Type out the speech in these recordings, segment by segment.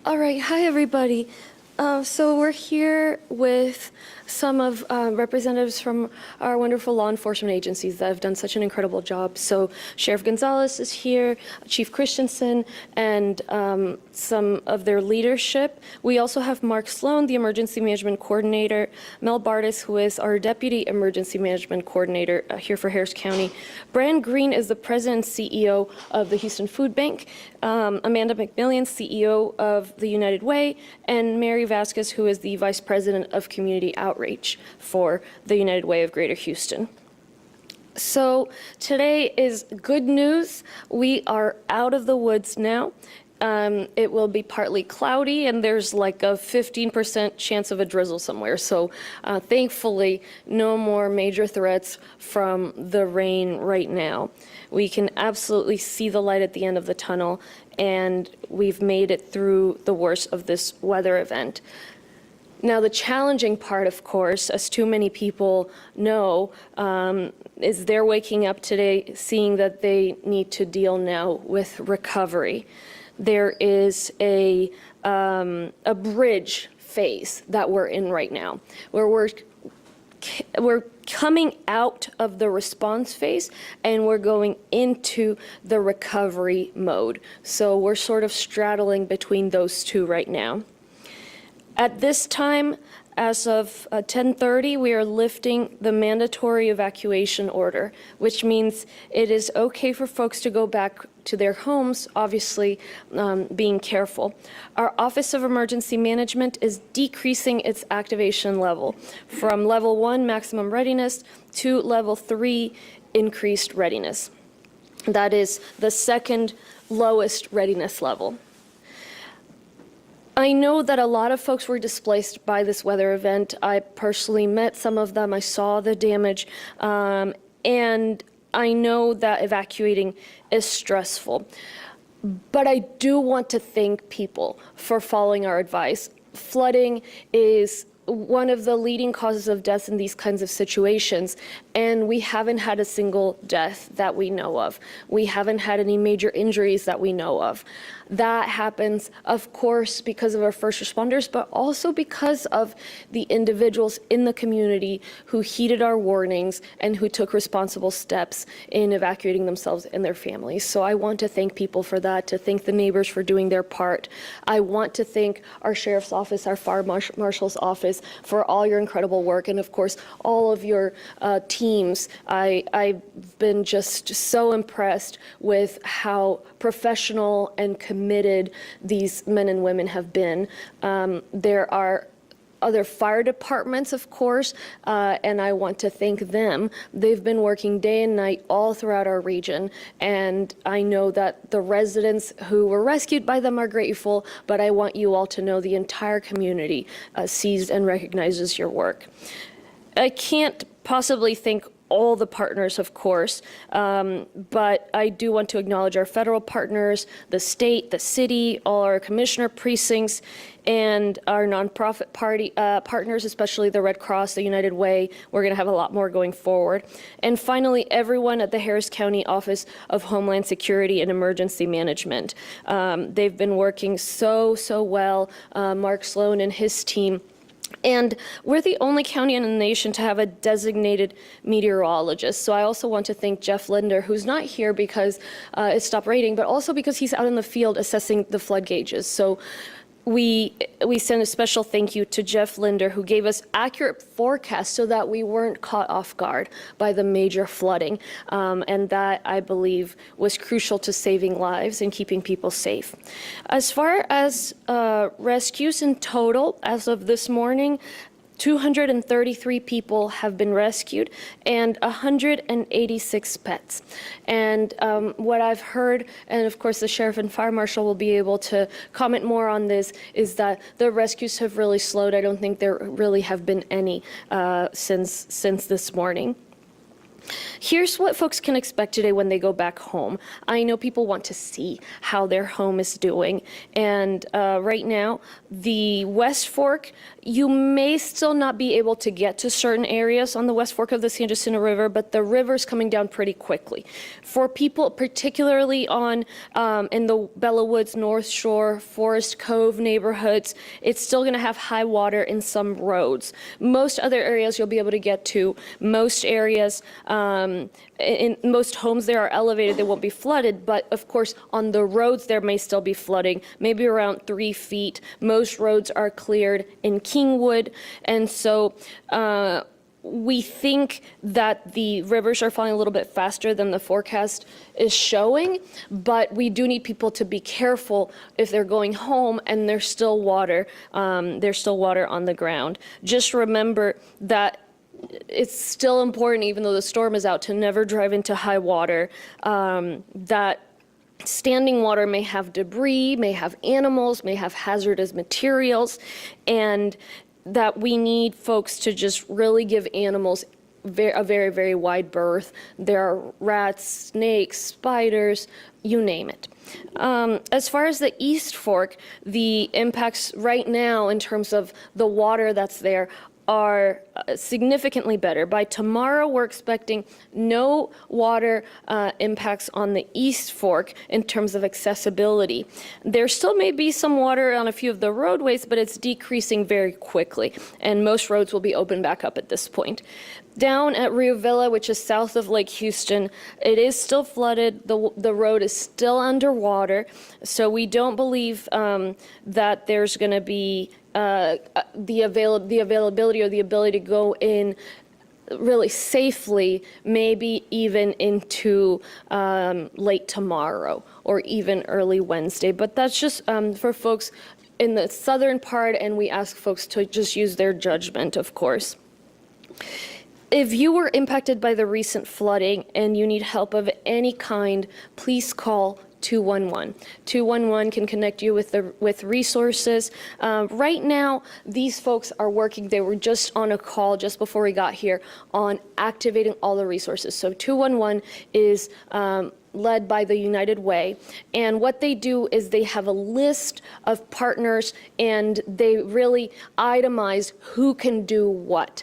All right, hi everybody. So we're here with some of representatives from our wonderful law enforcement agencies that have done such an incredible job. So Sheriff Gonzalez is here, Chief Christensen, and some of their leadership. We also have Mark Sloan, the Emergency Management Coordinator, Mel Bardis, who is our Deputy Emergency Management Coordinator here for Harris County. Brand Green is the President and CEO of the Houston Food Bank, Amanda McMillian, CEO of the United Way, and Mary Vasquez, who is the Vice President of Community Outreach for the United Way of Greater Houston. So today is good news. We are out of the woods now. It will be partly cloudy, and there's like a 15% chance of a drizzle somewhere. So thankfully, no more major threats from the rain right now. We can absolutely see the light at the end of the tunnel, and we've made it through the worst of this weather event. Now, the challenging part, of course, as too many people know, is they're waking up today seeing that they need to deal now with recovery. There is a bridge phase that we're in right now, where we're coming out of the response phase and we're going into the recovery mode. So we're sort of straddling between those two right now. At this time, as of 10:30, we are lifting the mandatory evacuation order, which means it is okay for folks to go back to their homes, obviously being careful. Our Office of Emergency Management is decreasing its activation level from level 1, maximum readiness, to level 3, increased readiness. That is the second lowest readiness level. I know that a lot of folks were displaced by this weather event. I personally met some of them. I saw the damage, and I know that evacuating is stressful. But I do want to thank people for following our advice. Flooding is one of the leading causes of deaths in these kinds of situations, and we haven't had a single death that we know of. We haven't had any major injuries that we know of. That happens, of course, because of our first responders, but also because of the individuals in the community who heeded our warnings and who took responsible steps in evacuating themselves and their families. So I want to thank people for that, to thank the neighbors for doing their part. I want to thank our sheriff's office, our fire marshal's office for all your incredible work, and of course, all of your teams. I've been just so impressed with how professional and committed these men and women have been. There are other fire departments, of course, and I want to thank them. They've been working day and night all throughout our region, and I know that the residents who were rescued by them are grateful, but I want you all to know the entire community sees and recognizes your work. I can't possibly thank all the partners, of course, but I do want to acknowledge our federal partners, the state, the city, all our commissioner precincts, and our nonprofit partners, especially the Red Cross, the United Way. We're going to have a lot more going forward. And finally, everyone at the Harris County Office of Homeland Security and Emergency Management. They've been working so well. Mark Sloan and his team. And we're the only county in the nation to have a designated meteorologist. So I also want to thank Jeff Linder, who's not here because it stopped raining, but also because he's out in the field assessing the flood gauges. So we send a special thank you to Jeff Linder, who gave us accurate forecasts so that we weren't caught off guard by the major flooding. And that, I believe, was crucial to saving lives and keeping people safe. As far as rescues in total, as of this morning, 233 people have been rescued and 186 pets. And what I've heard, and of course the sheriff and fire marshal will be able to comment more on this, is that the rescues have really slowed. I don't think there really have been any since this morning. Here's what folks can expect today when they go back home. I know people want to see how their home is doing. And right now, the West Fork, you may still not be able to get to certain areas on the West Fork of the San Jacinto River, but the river's coming down pretty quickly. For people, particularly on in the Bella Woods, North Shore, Forest Cove neighborhoods, it's still going to have high water in some roads. Most other areas you'll be able to get to. Most areas, in most homes there are elevated, they won't be flooded, but of course on the roads there may still be flooding, maybe around 3 feet. Most roads are cleared in Kingwood, and so we think that the rivers are falling a little bit faster than the forecast is showing, but we do need people to be careful if they're going home and there's still water on the ground. Just remember that it's still important, even though the storm is out, to never drive into high water. That standing water may have debris, may have animals, may have hazardous materials, and that we need folks to just really give animals a very, very wide berth. There are rats, snakes, spiders, you name it. As far as the East Fork, the impacts right now in terms of the water that's there are significantly better. By tomorrow, we're expecting no water impacts on the East Fork in terms of accessibility. There still may be some water on a few of the roadways, but it's decreasing very quickly, and most roads will be opened back up at this point. Down at Rio Villa, which is south of Lake Houston, it is still flooded. The road is still underwater, so we don't believe that there's going to be the availability or the ability to go in really safely, maybe even into late tomorrow or even early Wednesday. But that's just for folks in the southern part, and we ask folks to just use their judgment, of course. If you were impacted by the recent flooding and you need help of any kind, please call 211. 211 can connect you with resources. Right now, these folks are working. They were just on a call just before we got here on activating all the resources. So 211 is led by the United Way. And what they do is they have a list of partners and they really itemize who can do what.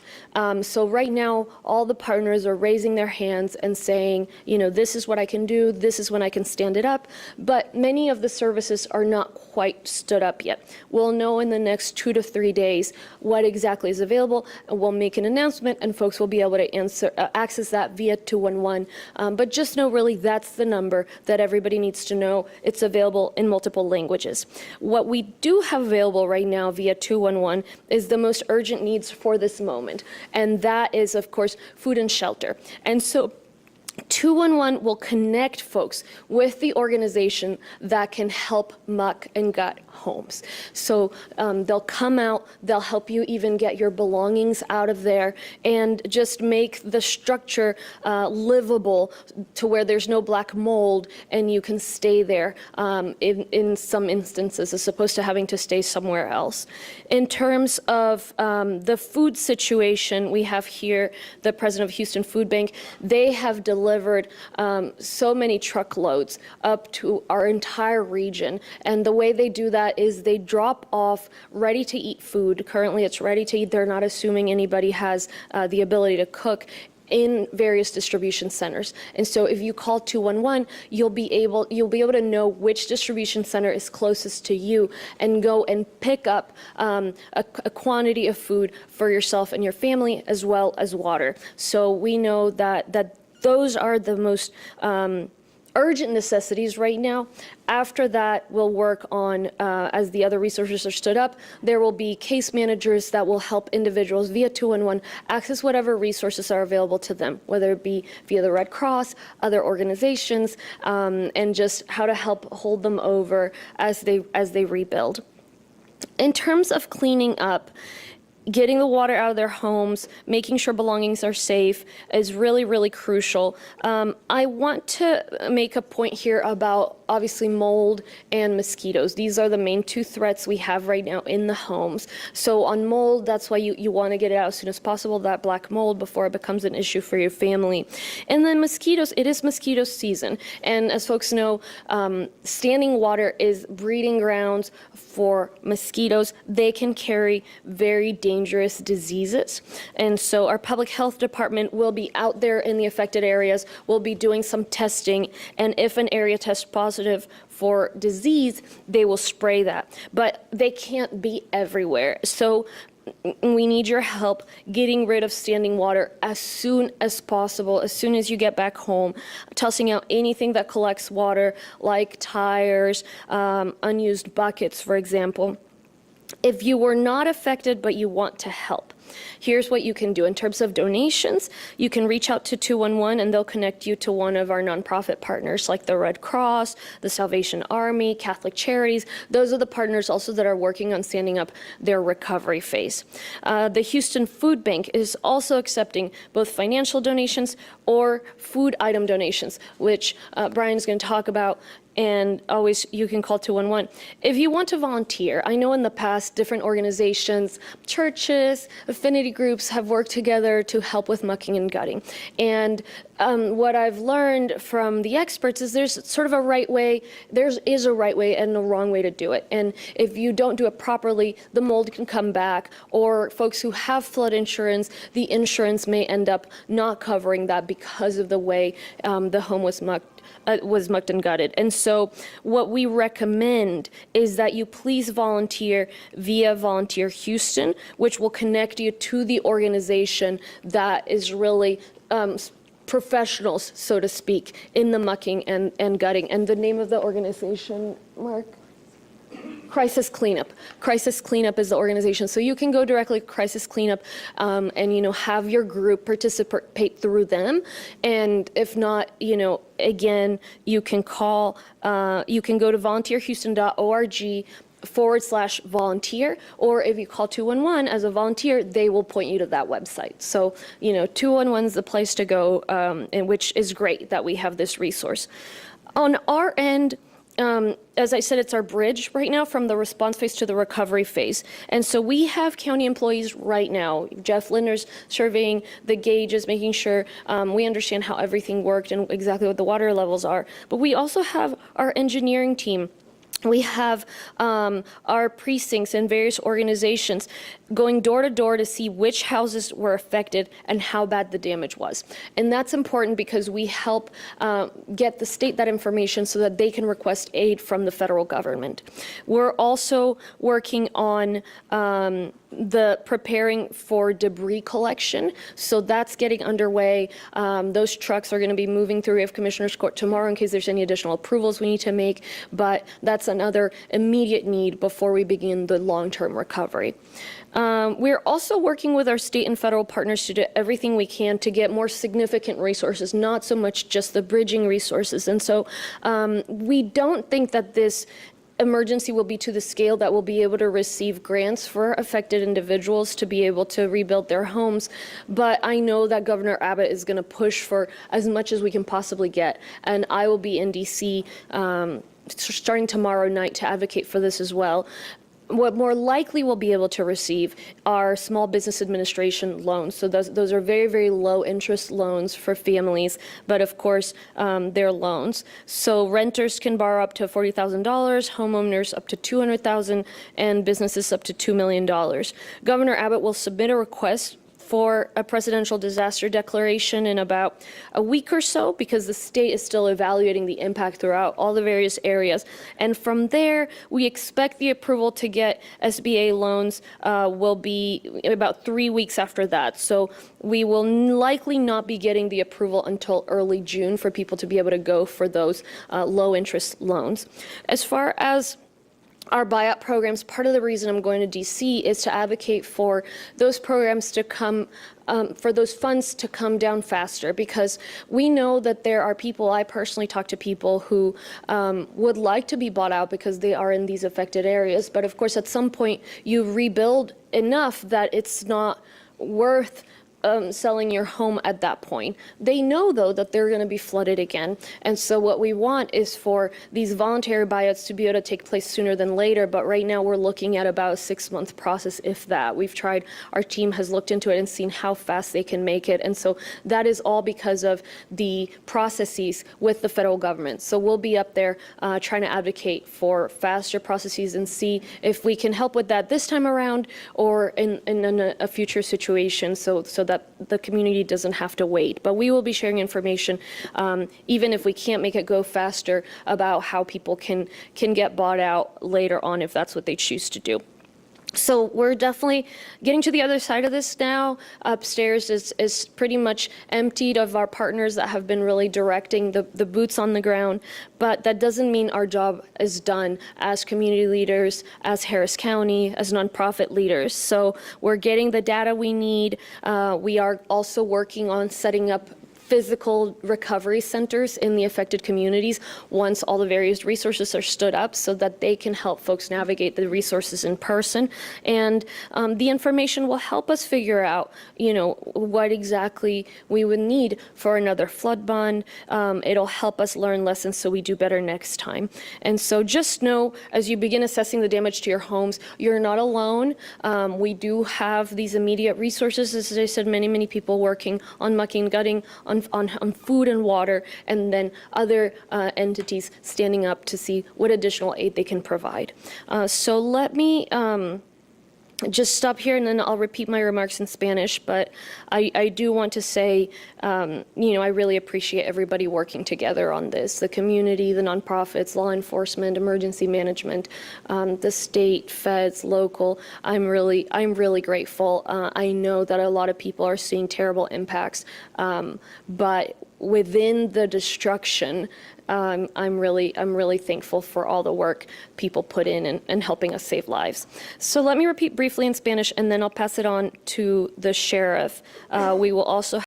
So right now, all the partners are raising their hands and saying, you know, this is what I can do, this is when I can stand it up. But many of the services are not quite stood up yet. We'll know in the next 2 to 3 days what exactly is available, and we'll make an announcement and folks will be able to access that via 211. But just know really that's the number that everybody needs to know. It's available in multiple languages. What we do have available right now via 211 is the most urgent needs for this moment, and that is, of course, food and shelter. And so 211 will connect folks with the organization that can help muck and gut homes. So they'll come out, they'll help you even get your belongings out of there and just make the structure livable to where there's no black mold and you can stay there in some instances as opposed to having to stay somewhere else. In terms of the food situation, we have here the president of Houston Food Bank. They have delivered so many truckloads up to our entire region, and the way they do that is they drop off ready-to-eat food. Currently, it's ready to eat. They're not assuming anybody has the ability to cook in various distribution centers. And so if you call 211, you'll be able to know which distribution center is closest to you and go and pick up a quantity of food for yourself and your family, as well as water. So we know that those are the most urgent necessities right now. After that, we'll work on, as the other resources are stood up, there will be case managers that will help individuals via 211 access whatever resources are available to them, whether it be via the Red Cross, other organizations, and just how to help hold them over as they rebuild. In terms of cleaning up, getting the water out of their homes, making sure belongings are safe is really, really crucial. I want to make a point here about obviously mold and mosquitoes. These are the main two threats we have right now in the homes. So on mold, that's why you want to get it out as soon as possible, that black mold, before it becomes an issue for your family. And then mosquitoes, it is mosquito season. And as folks know, standing water is breeding grounds for mosquitoes. They can carry very dangerous diseases. And so our public health department will be out there in the affected areas. We'll be doing some testing. And if an area tests positive for disease, they will spray that. But they can't be everywhere. So we need your help getting rid of standing water as soon as possible, as soon as you get back home, tossing out anything that collects water, like tires, unused buckets, for example. If you were not affected but you want to help, here's what you can do. In terms of donations, you can reach out to 211 and they'll connect you to one of our nonprofit partners like the Red Cross, the Salvation Army, Catholic Charities. Those are the partners also that are working on standing up their recovery phase. The Houston Food Bank is also accepting both financial donations or food item donations, which Brian's going to talk about. And always, you can call 211. If you want to volunteer, I know in the past different organizations, churches, affinity groups have worked together to help with mucking and gutting. And what I've learned from the experts is there's sort of a right way, there is a right way and a wrong way to do it. And if you don't do it properly, the mold can come back, or folks who have flood insurance, the insurance may end up not covering that because of the way the home was mucked and gutted. And so what we recommend is that you please volunteer via Volunteer Houston, which will connect you to the organization that is really professionals, so to speak, in the mucking and gutting. And the name of the organization, Mark? Crisis Cleanup. Crisis Cleanup is the organization. So you can go directly to Crisis Cleanup and, have your group participate through them. And if not, again, you can call, you can go to volunteerhouston.org/volunteer, or if you call 211 as a volunteer, they will point you to that website. So, 211 is the place to go, and which is great that we have this resource. On our end, as I said, it's our bridge right now from the response phase to the recovery phase. And so we have county employees right now. Jeff Linder's surveying the gauges, making sure we understand how everything worked and exactly what the water levels are. But we also have our engineering team. We have our precincts and various organizations going door to door to see which houses were affected and how bad the damage was. And that's important because we help get the state that information so that they can request aid from the federal government. We're also working on the preparing for debris collection. So that's getting underway. Those trucks are going to be moving through. We have Commissioner's Court tomorrow in case there's any additional approvals we need to make, but that's another immediate need before we begin the long-term recovery. We're also working with our state and federal partners to do everything we can to get more significant resources, not so much just the bridging resources. And so we don't think that this emergency will be to the scale that we'll be able to receive grants for affected individuals to be able to rebuild their homes. But I know that Governor Abbott is going to push for as much as we can possibly get. And I will be in D.C. Starting tomorrow night to advocate for this as well. What more likely we'll be able to receive are small business administration loans. So those are very, very low interest loans for families, but of course they're loans. So renters can borrow up to $40,000, homeowners up to $200,000, and businesses up to $2 million. Governor Abbott will submit a request for a presidential disaster declaration in about a week or so because the state is still evaluating the impact throughout all the various areas. And from there, we expect the approval to get SBA loans will be about 3 weeks after that. So we will likely not be getting the approval until early June for people to be able to go for those low interest loans. As far as our buyout programs, part of the reason I'm going to DC is to advocate for those programs to come, for those funds to come down faster, because we know that there are people, I personally talk to people who would like to be bought out because they are in these affected areas. But of course, at some point, you rebuild enough that it's not worth selling your home at that point. They know, though, that they're going to be flooded again. And so what we want is for these voluntary buyouts to be able to take place sooner than later. But right now we're looking at about a 6-month process, if that. We've tried, our team has looked into it and seen how fast they can make it. And so that is all because of the processes with the federal government. So we'll be up there trying to advocate for faster processes and see if we can help with that this time around or in a future situation, so that the community doesn't have to wait. But we will be sharing information, even if we can't make it go faster, about how people can get bought out later on if that's what they choose to do. So we're definitely getting to the other side of this now. Upstairs is pretty much emptied of our partners that have been really directing the boots on the ground. But that doesn't mean our job is done as community leaders, as Harris County, as nonprofit leaders. So we're getting the data we need. We are also working on setting up physical recovery centers in the affected communities once all the various resources are stood up, so that they can help folks navigate the resources in person. And the information will help us figure out, what exactly we would need for another flood bond. It'll help us learn lessons so we do better next time. And so just know, as you begin assessing the damage to your homes, you're not alone. We do have these immediate resources, as I said, many people working on mucking, gutting, on food and water, and then other entities standing up to see what additional aid they can provide. So let me just stop here, and then I'll repeat my remarks in Spanish. But I do want to say, I really appreciate everybody working together on this. The community, the nonprofits, law enforcement, emergency management, the state, feds, local. I'm really grateful. I know that a lot of people are seeing terrible impacts, but within the destruction, I'm really thankful for all the work people put in and helping us save lives. So let me repeat briefly in Spanish, and then I'll pass it on to the sheriff. We will also